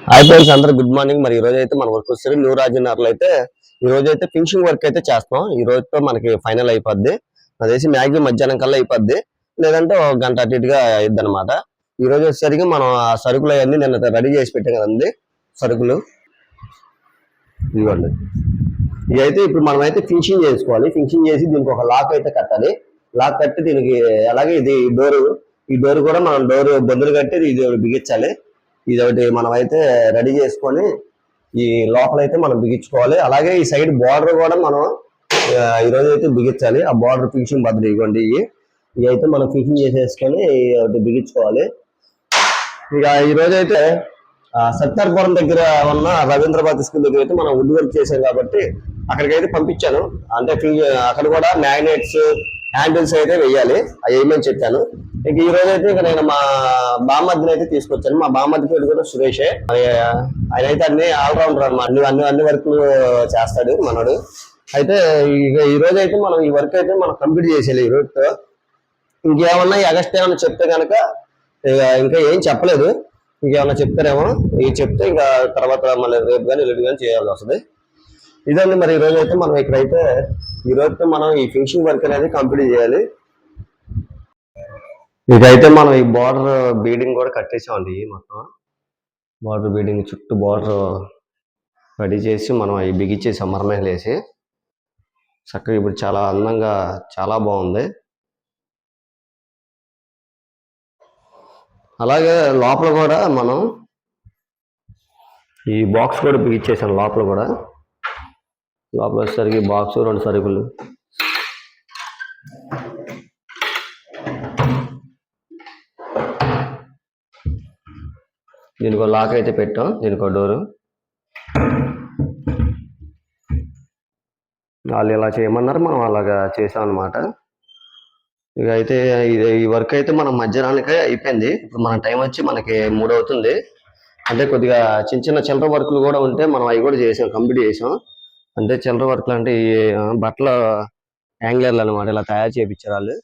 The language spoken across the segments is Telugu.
హాయ్ ఫ్రెండ్స్, అందరూ గుడ్ మార్నింగ్. మరి ఈ రోజు అయితే మన వర్క్ వస్తుంది న్యూ రాజనగర్లో అయితే ఈ రోజు అయితే ఫినిషింగ్ వర్క్ అయితే చేస్తాం. ఈ రోజుతో మనకి ఫైనల్ అయిపోద్ది. అది వేసి మ్యాక్సిమం మధ్యాహ్నం కల్లా అయిపోద్ది, లేదంటే ఒక గంట అటు ఇటుగా అయిద్ది అనమాట. ఈ రోజు వచ్చేసరికి మనం ఆ సరుకులు అవన్నీ నిన్న రెడీ చేసి పెట్టాం కదండి. సరుకులు ఇవ్వండి. ఇవి అయితే ఇప్పుడు మనం అయితే ఫినిషింగ్ చేసుకోవాలి. ఫినిషింగ్ చేసి దీనికి ఒక లాక్ అయితే కట్టాలి. లాక్ కట్టి దీనికి అలాగే ఇది డోరు, ఈ డోర్ కూడా మనం డోర్ బొద్దులు కట్టి ఇది బిగించాలి. ఇది ఒకటి మనం అయితే రెడీ చేసుకొని ఈ లోపల అయితే మనం బిగించుకోవాలి. అలాగే ఈ సైడ్ బార్డర్ కూడా మనం ఈ రోజు అయితే బిగించాలి. ఆ బార్డర్ ఫినిషింగ్ బదులు ఇవ్వండి. ఇవి అయితే మనం ఫినిషింగ్ చేసేసుకొని ఒకటి బిగించుకోవాలి. ఇక ఈ రోజు అయితే సత్యార్పురం దగ్గర ఉన్న రవీంద్రబాద్ స్కూల్ దగ్గర అయితే మనం వుడ్ వర్క్ చేసాం కాబట్టి అక్కడికైతే పంపించాను. అంటే అక్కడ కూడా మ్యాగ్నెట్స్ హ్యాండిల్స్ అయితే వెయ్యాలి, అవి వేయమని చెప్పాను. ఇంక ఈ రోజు అయితే ఇక నేను మా బామ్మద్దిని అయితే తీసుకొచ్చాను. మా బామ్మద్ది పేరు కూడా సురేషే. ఆయన అయితే అన్ని ఆల్రౌండర్ అన్నమాట. అన్ని వర్క్లు చేస్తాడు మనోడు. అయితే ఇక ఈ రోజు అయితే మనం ఈ వర్క్ అయితే మనం కంప్లీట్ చేసేయాలి ఈ రోజుతో. ఇంకేమన్నా ఈ ఆగస్ట్ ఏమన్నా చెప్తే కనుక ఇంకా ఏం చెప్పలేదు. ఇంకేమన్నా చెప్తారేమో, ఇవి చెప్తే ఇంకా తర్వాత మళ్ళీ రేపు కానీ ఎల్లుండి కానీ చేయాల్సి వస్తుంది. ఇదండి. మరి ఈ రోజు అయితే మనం ఇక్కడైతే ఈ రోజుతో మనం ఈ ఫినిషింగ్ వర్క్ అనేది కంప్లీట్ చేయాలి. ఇదైతే మనం ఈ బార్డర్ బీడింగ్ కూడా కట్టేసామండి. మొత్తం బార్డర్ బీడింగ్ చుట్టూ బార్డర్ రెడీ చేసి మనం అవి బిగించేసాం మరమేలు వేసి చక్కగా. ఇప్పుడు చాలా అందంగా చాలా బాగుంది. అలాగే లోపల కూడా మనం ఈ బాక్స్ కూడా బిగించేసాం. లోపల కూడా లోపల వచ్చేసరికి బాక్స్ 2 సరుకులు, దీనికి లాక్ అయితే పెట్టాం, దీనికి డోరు. వాళ్ళు ఇలా చేయమన్నారు, మనం అలాగా చేసాం అనమాట. ఇక అయితే ఈ వర్క్ అయితే మనం మధ్యాహ్నానికే అయిపోయింది. ఇప్పుడు మన టైం వచ్చి మనకి 3 అవుతుంది. అంటే కొద్దిగా చిన్న చిల్లర వర్క్లు కూడా ఉంటే మనం అవి కూడా చేసాం, కంప్లీట్ చేసాం. అంటే చిల్లర వర్క్లు అంటే ఈ బట్టల యాంగ్లర్లు అనమాట. ఇలా తయారు చేయించారు వాళ్ళు.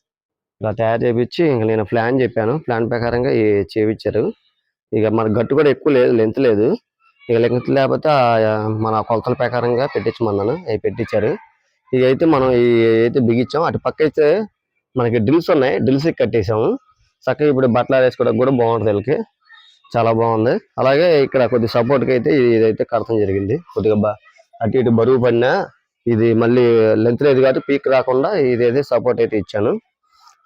ఇలా తయారు చేయించి ఇంకా నేను ప్లాన్ చెప్పాను, ప్లాన్ ప్రకారంగా చేయించారు. ఇక మన గట్టు కూడా ఎక్కువ లేదు, లెంత్ లేదు. ఇక లెంత్ లేకపోతే మన కొలతల ప్రకారంగా పెట్టించమన్నాను, అవి పెట్టించారు. ఇక అయితే మనం అయితే బిగించాం. అటు పక్క అయితే మనకి డ్రిల్స్ ఉన్నాయి, డ్రిల్స్ కట్టేసాము చక్కగా. ఇప్పుడు బట్టలు వేసుకోవడానికి కూడా బాగుంటుంది, వీళ్ళకి చాలా బాగుంది. అలాగే ఇక్కడ కొద్ది సపోర్ట్కి అయితే ఇదైతే కడతం జరిగింది. కొద్దిగా అటు ఇటు బరువు పడినా ఇది మళ్ళీ లెంత్ లేదు కాబట్టి పీక్ రాకుండా ఇదైతే సపోర్ట్ అయితే ఇచ్చాను.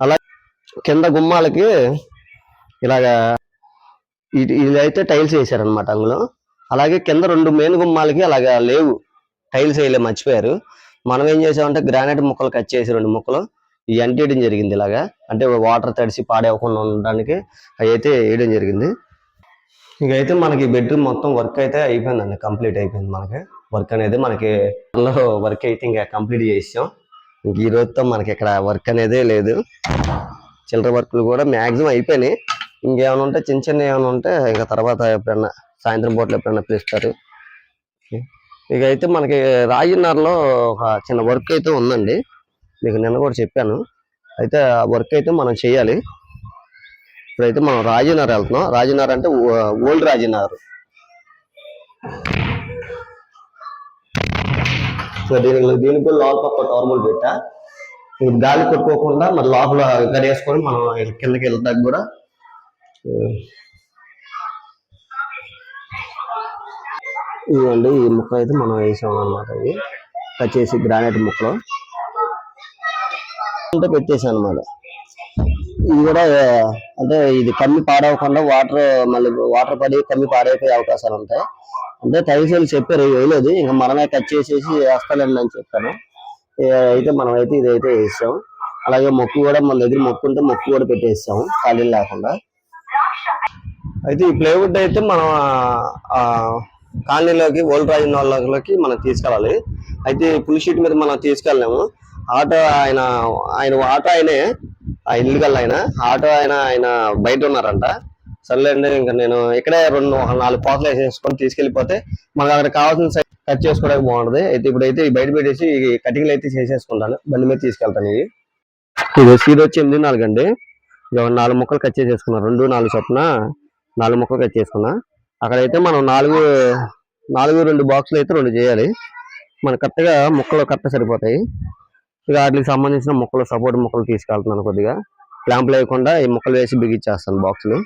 అలాగే కింద గుమ్మాలకి ఇలాగా ఇదైతే టైల్స్ వేసారనమాట అందులో. అలాగే కింద 2 మెయిన్ గుమ్మాలకి అలాగా లేవు, టైల్స్ వేయలే, మర్చిపోయారు. మనం ఏం చేసామంటే గ్రానైట్ ముక్కలు కట్ చేసి 2 ముక్కలు ఇవి అంటేయడం జరిగింది. ఇలాగా అంటే వాటర్ తడిసి పాడేయకుండా ఉండడానికి అవి అయితే వేయడం జరిగింది. ఇక అయితే మనకి బెడ్రూమ్ మొత్తం వర్క్ అయితే అయిపోయిందండి, కంప్లీట్ అయిపోయింది. మనకి వర్క్ అనేది మనకి వర్క్ అయితే ఇంకా కంప్లీట్ చేసాం. ఇంక ఈ రోజుతో మనకి ఇక్కడ వర్క్ అనేదే లేదు. చిల్లర వర్క్లు కూడా మ్యాక్సిమం అయిపోయినాయి. ఇంకేమైనా ఉంటే చిన్న ఏమైనా ఉంటే ఇంకా తర్వాత ఎప్పుడైనా సాయంత్రం పూటలు ఎప్పుడైనా పిలుస్తారు. ఇక అయితే మనకి రాజనగర్లో ఒక చిన్న వర్క్ అయితే ఉందండి, మీకు నిన్న కూడా చెప్పాను. అయితే ఆ వర్క్ అయితే మనం చేయాలి. ఇప్పుడైతే మనం రాజనగర్ వెళ్తున్నాం. రాజనగర్ అంటే ఓల్డ్ రాజనగర్. దీనికి కూడా లోపల ఒక టవర్మల్ పెట్టా, గాలి కొట్టుకోకుండా మరి లోపల గడేసుకొని మనం కిందకి వెళ్తాక కూడా. ఇవ్వండి, ఈ ముక్క అయితే మనం వేసాం అనమాట. ఇది కట్ చేసి గ్రానైట్ ముక్కలు అంటే పెట్టేసాను అనమాట. ఇది కూడా అంటే ఇది కమ్మి పాడవకుండా మళ్ళీ వాటర్ పడి కమ్మి పాడైపోయే అవకాశాలు ఉంటాయి. అంటే టైల్స్ చెప్పారు, వేయలేదు. ఇంకా మనమే కట్ చేసేసి వేస్తానండి అని చెప్పాను. అయితే మనం అయితే ఇదైతే వేసాం. అలాగే మొక్కు కూడా మన దగ్గర మొక్కు ఉంటే మొక్కు కూడా పెట్టేసాము ఖాళీ లేకుండా. అయితే ఈ ప్లేవుడ్ అయితే మనం కాలనీలోకి ఓల్డ్ రాజనగర్లోకి మనం తీసుకెళ్ళాలి. అయితే ఫుల్ షీట్ మీద మనం తీసుకెళ్ళాము. ఆటో ఆయన ఆటో ఆయనే, ఆ ఇల్లుగల్ ఆటో ఆయన బయట ఉన్నారంట. సర్లేండి, ఇంకా నేను ఇక్కడే 4 పోతలు వేసేసుకొని తీసుకెళ్ళిపోతే మనకు అక్కడ కావాల్సిన సైజ్ కట్ చేసుకోవడానికి బాగుంటుంది. అయితే ఇప్పుడైతే బయట పెట్టేసి కటింగ్లు అయితే చేసేసుకుంటాను, బండి మీద తీసుకెళ్తాను. ఇది సీడ్ వచ్చి 8.4 అండి. 4 ముక్కలు కట్ చేసేసుకున్నా, 2, 4 చొప్పున 4 ముక్కలు కట్ చేసుకున్నా. అక్కడైతే మనం నాలుగు నాలుగు 2 బాక్సులు అయితే 2 చేయాలి. మన కరెక్ట్గా ముక్కలు కరెక్ట్ సరిపోతాయి. ఇక వాటికి సంబంధించిన ముక్కలు సపోర్ట్ ముక్కలు తీసుకెళ్తున్నాను. కొద్దిగా క్లాంప్ లేకుండా ఈ ముక్కలు వేసి బిగించేస్తాను బాక్సులు.